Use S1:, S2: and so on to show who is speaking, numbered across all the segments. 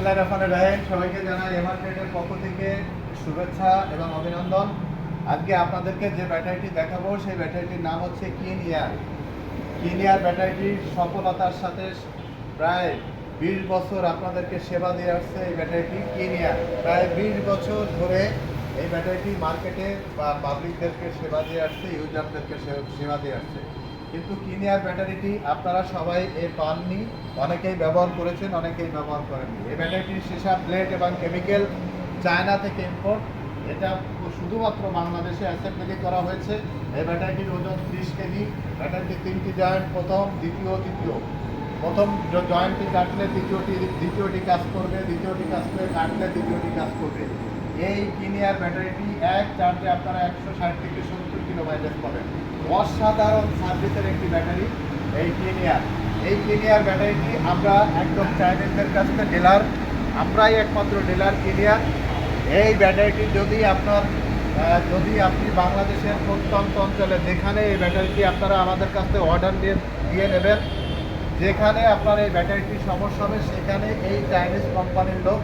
S1: বিসমিল্লাহির রহমানির রহিম। সবাইকে জানাই এমআর ট্রেডের পক্ষ থেকে শুভেচ্ছা এবং অভিনন্দন। আজকে আপনাদেরকে যে ব্যাটারিটি দেখাবো সেই ব্যাটারিটির নাম হচ্ছে কিনিয়ার। কিনিয়ার ব্যাটারিটির সফলতার সাথে প্রায় 20 বছর আপনাদেরকে সেবা দিয়ে আসছে এই ব্যাটারিটি কিনিয়ার। প্রায় 20 বছর ধরে এই ব্যাটারিটি মার্কেটে বা পাবলিকদেরকে সেবা দিয়ে আসছে, ইউজারদেরকে সেবা দিয়ে আসছে। কিন্তু কিনিয়ার ব্যাটারিটি আপনারা সবাই পাননি, অনেকেই ব্যবহার করেছেন, অনেকেই ব্যবহার করেননি। এই ব্যাটারিটির সীসা প্লেট এবং কেমিক্যাল চায়না থেকে ইম্পোর্ট। এটা শুধুমাত্র বাংলাদেশে অ্যাসেম্বলি করা হয়েছে। এই ব্যাটারিটির ওজন 30 কেজি। ব্যাটারিটির 3টি জয়েন্ট, প্রথম, দ্বিতীয়, তৃতীয়। প্রথম জয়েন্টটি কাটলে দ্বিতীয়টি কাজ করবে, দ্বিতীয়টি কাজ করে কাটলে তৃতীয়টি কাজ করবে। এই কিনিয়ার ব্যাটারিটি এক চার্জে আপনারা 160 থেকে 70 কিলো মাইলেজ পাবেন। অসাধারণ সার্ভিসের একটি ব্যাটারি এই কিনিয়ার। এই কিনিয়ার ব্যাটারিটি আমরা একদম চাইনিজদের কাছ থেকে ডিলার, আমরাই একমাত্র ডিলার কিনিয়ার। এই ব্যাটারিটি যদি আপনি বাংলাদেশের প্রত্যন্ত অঞ্চলে যেখানে এই ব্যাটারিটি আপনারা আমাদের কাছ থেকে অর্ডার দিয়ে নেবেন, যেখানে আপনার এই ব্যাটারিটির সমস্যা হবে সেখানে এই চাইনিজ কোম্পানির লোক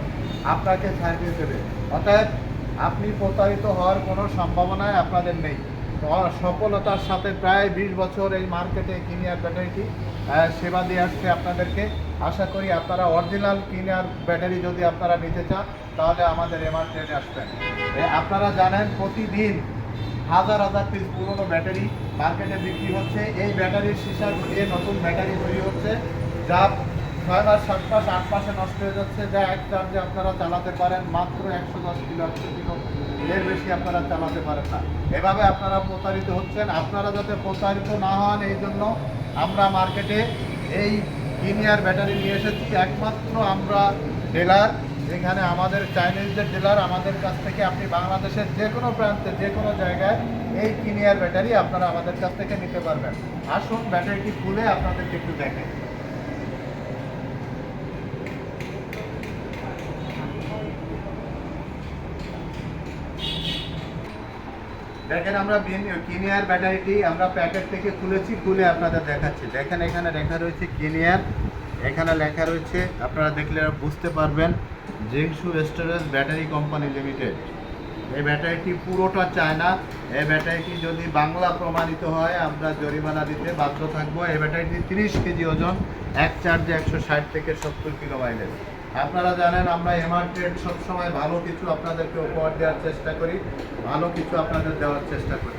S1: আপনাকে সার্ভিস দেবে। অর্থাৎ আপনি প্রতারিত হওয়ার কোনো সম্ভাবনাই আপনাদের নেই। সফলতার সাথে প্রায় 20 বছর এই মার্কেটে কিনিয়ার ব্যাটারিটি সেবা দিয়ে আসছে আপনাদেরকে। আশা করি আপনারা অরিজিনাল কিনিয়ার ব্যাটারি যদি আপনারা নিতে চান তাহলে আমাদের এমআর ট্রেডে আসবেন। আপনারা জানেন প্রতিদিন হাজার হাজার পিস পুরনো ব্যাটারি মার্কেটে বিক্রি হচ্ছে। এই ব্যাটারির সীসা দিয়ে নতুন ব্যাটারি তৈরি হচ্ছে, যা 6 মাস, 7 মাস, 8 মাসে নষ্ট হয়ে যাচ্ছে, যা এক চার্জে আপনারা চালাতে পারেন মাত্র 110 কিলো, 100 কিলো, এর বেশি আপনারা চালাতে পারেন না। এভাবে আপনারা প্রতারিত হচ্ছেন। আপনারা যাতে প্রতারিত না হন এই জন্য আমরা মার্কেটে এই কিনিয়ার ব্যাটারি নিয়ে এসেছি। একমাত্র আমরা ডিলার, যেখানে আমাদের চাইনিজদের ডিলার। আমাদের কাছ থেকে আপনি বাংলাদেশের যে কোনো প্রান্তে, যে কোনো জায়গায় এই কিনিয়ার ব্যাটারি আপনারা আমাদের কাছ থেকে নিতে পারবেন। আসুন ব্যাটারিটি খুলে আপনাদেরকে একটু দেখেন। দেখেন, আমরা কিনিয়ার ব্যাটারিটি আমরা প্যাকেট থেকে খুলেছি, খুলে আপনাদের দেখাচ্ছি। দেখেন, এখানে লেখা রয়েছে কিনিয়ার, এখানে লেখা রয়েছে, আপনারা দেখলে বুঝতে পারবেন, জিংসু স্টোরেজ ব্যাটারি কোম্পানি লিমিটেড। এই ব্যাটারিটি পুরোটা চায়না। এই ব্যাটারিটি যদি বাংলা প্রমাণিত হয় আমরা জরিমানা দিতে বাধ্য থাকবো। এই ব্যাটারিটি 30 কেজি ওজন, এক চার্জে 160 থেকে 70 কিলো মাইলেজ। আপনারা জানেন আমরা এমআর ট্রেড সবসময় ভালো কিছু আপনাদেরকে উপহার দেওয়ার চেষ্টা করি, ভালো কিছু আপনাদের দেওয়ার চেষ্টা করি।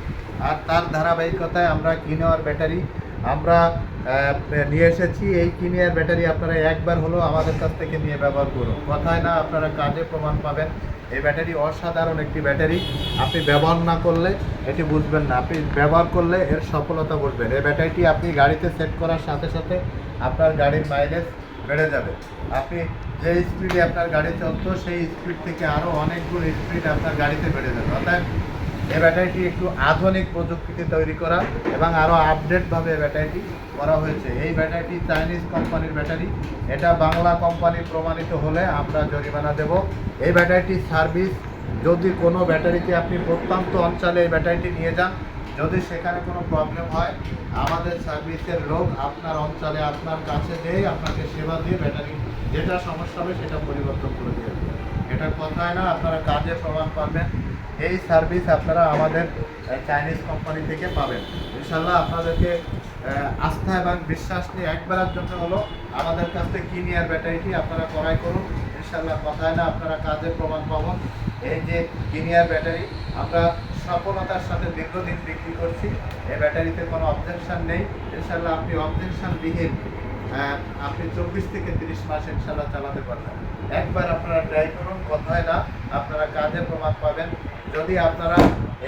S1: আর তার ধারাবাহিকতায় আমরা কিনিয়ার ব্যাটারি আমরা নিয়ে এসেছি। এই কিনিয়ার ব্যাটারি আপনারা একবার হলেও আমাদের কাছ থেকে নিয়ে ব্যবহার করুন। কথায় না, আপনারা কাজে প্রমাণ পাবেন। এই ব্যাটারি অসাধারণ একটি ব্যাটারি। আপনি ব্যবহার না করলে এটি বুঝবেন না, আপনি ব্যবহার করলে এর সফলতা বুঝবেন। এই ব্যাটারিটি আপনি গাড়িতে সেট করার সাথে সাথে আপনার গাড়ির মাইলেজ বেড়ে যাবে। আপনি যে স্পিডে আপনার গাড়ি চলতো সেই স্পিড থেকে আরও অনেক গুণ স্পিড আপনার গাড়িতে বেড়ে যাবে। অর্থাৎ এই ব্যাটারিটি একটু আধুনিক প্রযুক্তিতে তৈরি করা এবং আরও আপডেটভাবে ব্যাটারিটি করা হয়েছে। এই ব্যাটারিটি চাইনিজ কোম্পানির ব্যাটারি। এটা বাংলা কোম্পানি প্রমাণিত হলে আমরা জরিমানা দেব। এই ব্যাটারিটির সার্ভিস, যদি কোনো ব্যাটারিতে আপনি প্রত্যন্ত অঞ্চলে এই ব্যাটারিটি নিয়ে যান, যদি সেখানে কোনো প্রবলেম হয়, আমাদের সার্ভিসের লোক আপনার অঞ্চলে আপনার কাছে যেয়ে আপনাকে সেবা দিয়ে ব্যাটারি যেটা সমস্যা হবে সেটা পরিবর্তন করে দিয়ে দেবে। এটা কথায় না, আপনারা কাজে প্রমাণ পাবেন। এই সার্ভিস আপনারা আমাদের চাইনিজ কোম্পানি থেকে পাবেন। ইনশাল্লাহ আপনাদেরকে আস্থা এবং বিশ্বাস নিয়ে একবারের জন্য হলো আমাদের কাছ থেকে কিনিয়ার ব্যাটারিটি আপনারা ক্রয় করুন। ইনশাল্লাহ কথায় না, আপনারা কাজে প্রমাণ পাবেন। এই যে কিনিয়ার ব্যাটারি আমরা সফলতার সাথে দীর্ঘদিন বিক্রি করছি। এই ব্যাটারিতে কোনো অবজেকশন নেই। ইনশাল্লাহ আপনি অবজেকশনবিহীন আপনি 24 থেকে 30 মাস ইনশাল্লাহ চালাতে পারবেন। একবার আপনারা ট্রাই করুন, কথায় না, আপনারা কাজে প্রমাণ পাবেন। যদি আপনারা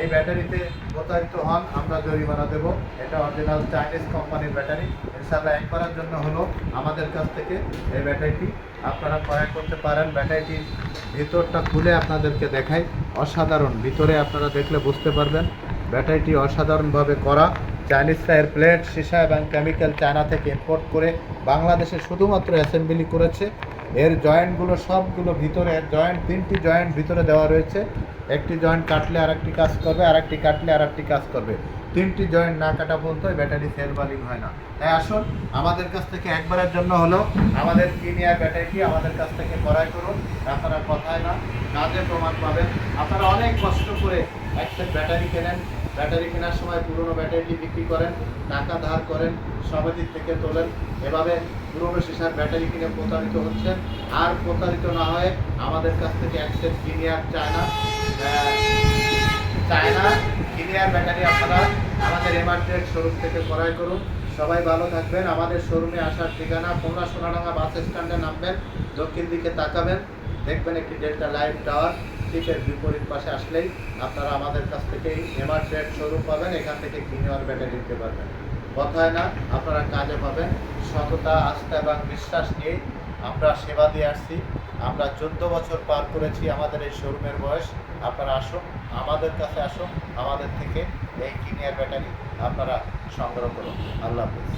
S1: এই ব্যাটারিতে প্রতারিত হন আমরা জরিমানা দেব। এটা অরিজিনাল চাইনিজ কোম্পানির ব্যাটারি। ইনশাল্লাহ একবারের জন্য হলো আমাদের কাছ থেকে এই ব্যাটারিটি আপনারা ক্রয় করতে পারেন। ব্যাটারিটির ভিতরটা খুলে আপনাদেরকে দেখাই, অসাধারণ। ভিতরে আপনারা দেখলে বুঝতে পারবেন ব্যাটারিটি অসাধারণভাবে করা। চাইনিজরা এর প্লেট, সীসা এবং কেমিক্যাল চায়না থেকে ইম্পোর্ট করে বাংলাদেশে শুধুমাত্র অ্যাসেম্বলি করেছে। এর জয়েন্টগুলো সবগুলো ভিতরে, জয়েন্ট 3টি জয়েন্ট ভিতরে দেওয়া রয়েছে। একটি জয়েন্ট কাটলে আরেকটি কাজ করবে, আরেকটি কাটলে আরেকটি কাজ করবে। 3টি জয়েন্ট না কাটা পর্যন্ত এই ব্যাটারি সেল বালিং হয় না। তাই আসুন আমাদের কাছ থেকে একবারের জন্য হলো আমাদের কিনিয়ার ব্যাটারিটি আমাদের কাছ থেকে ক্রয় করুন। আপনারা কথায় না কাজে প্রমাণ পাবেন। আপনারা অনেক কষ্ট করে এক সেট ব্যাটারি কেনেন, ব্যাটারি কেনার সময় পুরনো ব্যাটারিটি বিক্রি করেন, টাকা ধার করেন, সমিতির থেকে তোলেন, এভাবে পুরনো সিসার ব্যাটারি কিনে প্রতারিত হচ্ছেন। আর প্রতারিত না হয়ে আমাদের কাছ থেকে এক সেট কিনিয়ার চায়না কিনিয়ার ব্যাটারি আপনারা আমাদের এমার্জেন্ট শোরুম থেকে ক্রয় করুন। সবাই ভালো থাকবেন। আমাদের শোরুমে আসার ঠিকানা খুলনা সোনাডাঙ্গা বাস স্ট্যান্ডে নামবেন, দক্ষিণ দিকে তাকাবেন, দেখবেন একটি ডেল্টা লাইট টাওয়ার, ঠিক এর বিপরীত পাশে আসলেই আপনারা আমাদের কাছ থেকে এমার্জেন্ট শোরুম পাবেন। এখান থেকে কিনিয়ার ব্যাটারি নিতে পারবেন। কথায় না আপনারা কাজে পাবেন। সততা, আস্থা এবং বিশ্বাস নিয়ে আমরা সেবা দিয়ে আসছি। আমরা 14 বছর পার করেছি আমাদের এই শোরুমের বয়স। আপনারা আসুন, আমাদের কাছে আসুন, আমাদের থেকে এই কিনিয়ার ব্যাটারি আপনারা সংগ্রহ করুন। আল্লাহ হাফেজ।